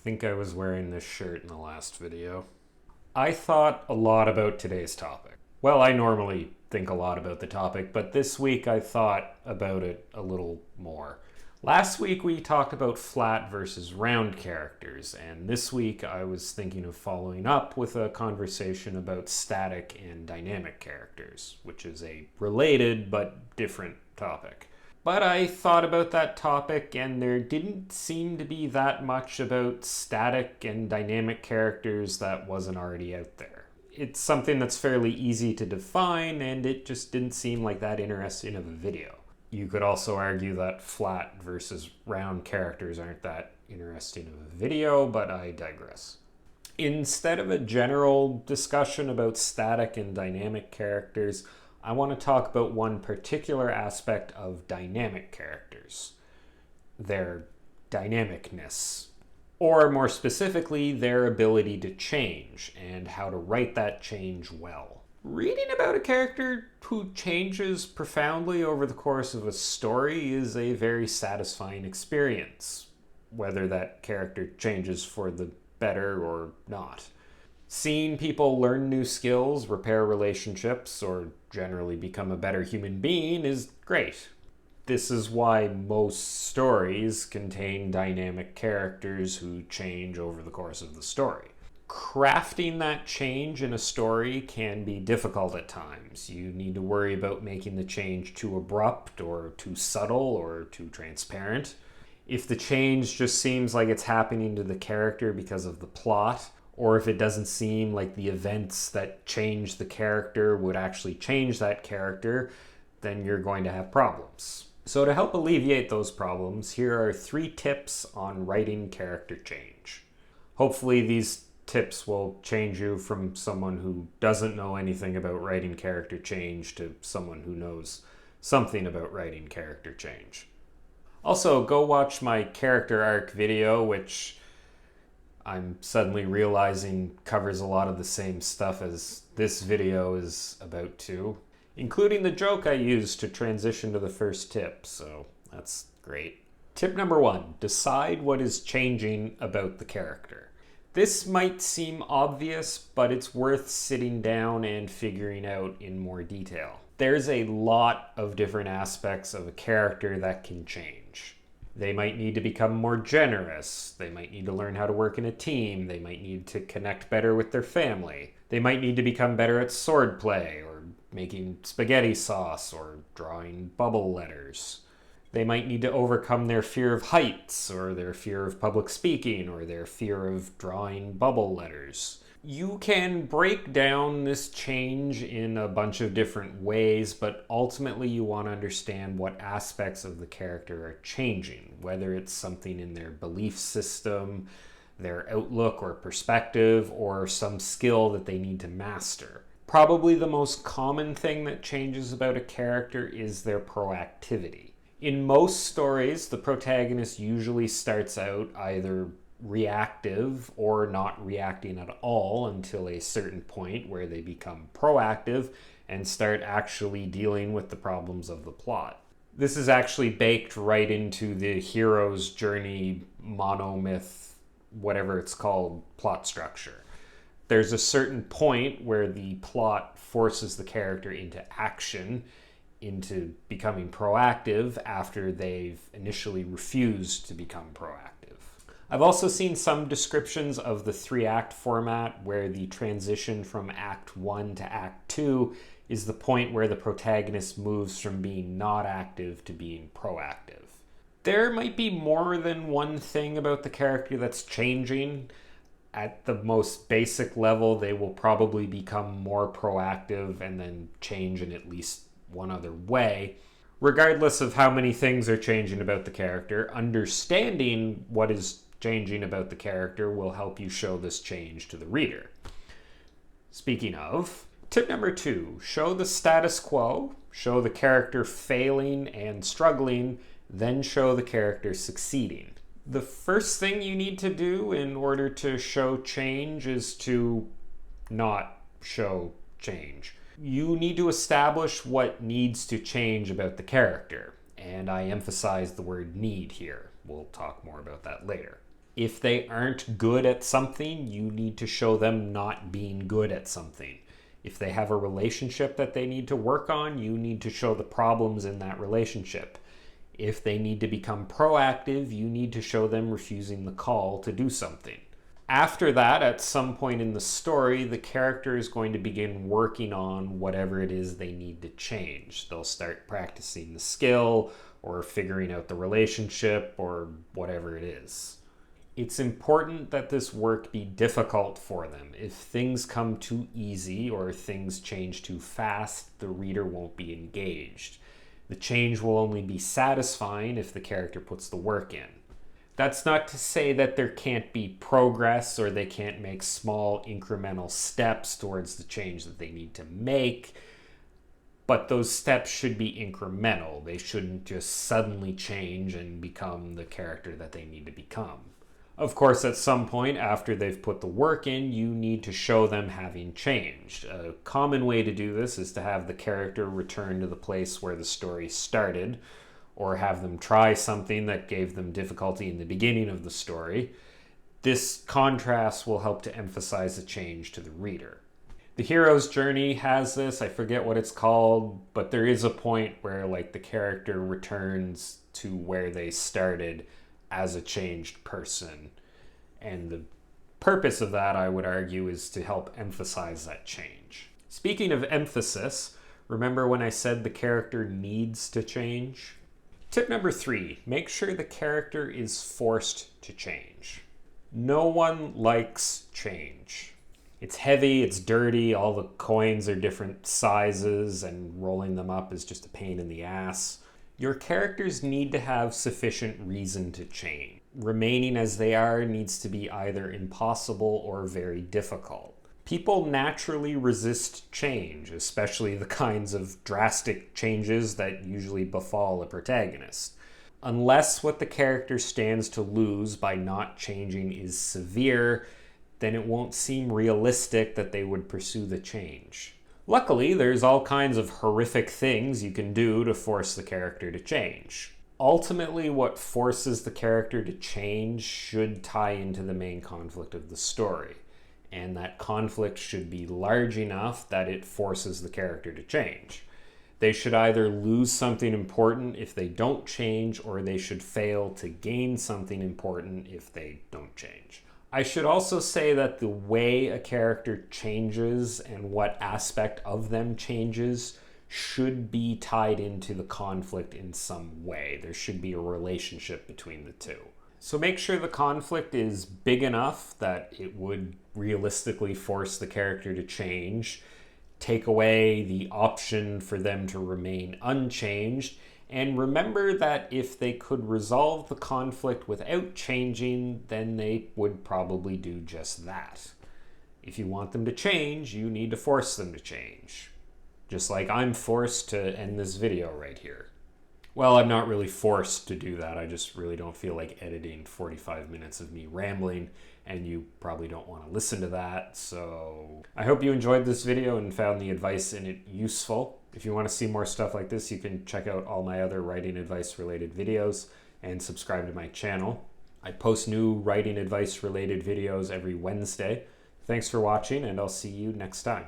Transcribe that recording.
think I was wearing this shirt in the last video. I thought a lot about today's topic. Well, I normally think a lot about the topic, but this week I thought about it a little more. Last week we talked about flat versus round characters, and this week I was thinking of following up with a conversation about static and dynamic characters, which is a related but different topic. But I thought about that topic, and there didn't seem to be that much about static and dynamic characters that wasn't already out there. It's something that's fairly easy to define, and it just didn't seem like that interesting of a video. You could also argue that flat versus round characters aren't that interesting of a video, but I digress. Instead of a general discussion about static and dynamic characters, I want to talk about one particular aspect of dynamic characters, their dynamicness, or more specifically, their ability to change and how to write that change well. Reading about a character who changes profoundly over the course of a story is a very satisfying experience, whether that character changes for the better or not. Seeing people learn new skills, repair relationships, or generally become a better human being is great. This is why most stories contain dynamic characters who change over the course of the story. Crafting that change in a story can be difficult at times. You need to worry about making the change too abrupt or too subtle or too transparent. If the change just seems like it's happening to the character because of the plot, or if it doesn't seem like the events that change the character would actually change that character, then you're going to have problems. So to help alleviate those problems, here are 3 tips on writing character change. Hopefully these tips will change you from someone who doesn't know anything about writing character change to someone who knows something about writing character change. Also, go watch my character arc video, which I'm suddenly realizing covers a lot of the same stuff as this video is about to, including the joke I used to transition to the first tip, so that's great. Tip number 1, decide what is changing about the character. This might seem obvious, but it's worth sitting down and figuring out in more detail. There's a lot of different aspects of a character that can change. They might need to become more generous. They might need to learn how to work in a team. They might need to connect better with their family. They might need to become better at swordplay, or making spaghetti sauce, or drawing bubble letters. They might need to overcome their fear of heights, or their fear of public speaking, or their fear of drawing bubble letters. You can break down this change in a bunch of different ways, but ultimately you want to understand what aspects of the character are changing, whether it's something in their belief system, their outlook or perspective, or some skill that they need to master. Probably the most common thing that changes about a character is their proactivity. In most stories, the protagonist usually starts out either reactive or not reacting at all until a certain point where they become proactive and start actually dealing with the problems of the plot. This is actually baked right into the hero's journey, monomyth, whatever it's called, plot structure. There's a certain point where the plot forces the character into action, into becoming proactive after they've initially refused to become proactive. I've also seen some descriptions of the 3-act format where the transition from Act 1 to Act 2 is the point where the protagonist moves from being not active to being proactive. There might be more than one thing about the character that's changing. At the most basic level, they will probably become more proactive and then change in at least one other way. Regardless of how many things are changing about the character, understanding what is changing about the character will help you show this change to the reader. Speaking of, tip number 2, show the status quo, show the character failing and struggling, then show the character succeeding. The first thing you need to do in order to show change is to not show change. You need to establish what needs to change about the character, and I emphasize the word need here. We'll talk more about that later. If they aren't good at something, you need to show them not being good at something. If they have a relationship that they need to work on, you need to show the problems in that relationship. If they need to become proactive, you need to show them refusing the call to do something. After that, at some point in the story, the character is going to begin working on whatever it is they need to change. They'll start practicing the skill or figuring out the relationship or whatever it is. It's important that this work be difficult for them. If things come too easy or things change too fast, the reader won't be engaged. The change will only be satisfying if the character puts the work in. That's not to say that there can't be progress or they can't make small incremental steps towards the change that they need to make, but those steps should be incremental. They shouldn't just suddenly change and become the character that they need to become. Of course, at some point after they've put the work in, you need to show them having changed. A common way to do this is to have the character return to the place where the story started, or have them try something that gave them difficulty in the beginning of the story. This contrast will help to emphasize the change to the reader. The hero's journey has this, I forget what it's called, but there is a point where the character returns to where they started as a changed person. And the purpose of that, I would argue, is to help emphasize that change. Speaking of emphasis, remember when I said the character needs to change? Tip number 3, make sure the character is forced to change. No one likes change. It's heavy, it's dirty, all the coins are different sizes, and rolling them up is just a pain in the ass. Your characters need to have sufficient reason to change. Remaining as they are needs to be either impossible or very difficult. People naturally resist change, especially the kinds of drastic changes that usually befall a protagonist. Unless what the character stands to lose by not changing is severe, then it won't seem realistic that they would pursue the change. Luckily, there's all kinds of horrific things you can do to force the character to change. Ultimately, what forces the character to change should tie into the main conflict of the story, and that conflict should be large enough that it forces the character to change. They should either lose something important if they don't change, or they should fail to gain something important if they don't change. I should also say that the way a character changes and what aspect of them changes should be tied into the conflict in some way. There should be a relationship between the two. So make sure the conflict is big enough that it would realistically force the character to change. Take away the option for them to remain unchanged. And remember that if they could resolve the conflict without changing, then they would probably do just that. If you want them to change, you need to force them to change. Just like I'm forced to end this video right here. Well, I'm not really forced to do that. I just really don't feel like editing 45 minutes of me rambling, and you probably don't want to listen to that. So I hope you enjoyed this video and found the advice in it useful. If you want to see more stuff like this, you can check out all my other writing advice related videos and subscribe to my channel. I post new writing advice related videos every Wednesday. Thanks for watching, and I'll see you next time.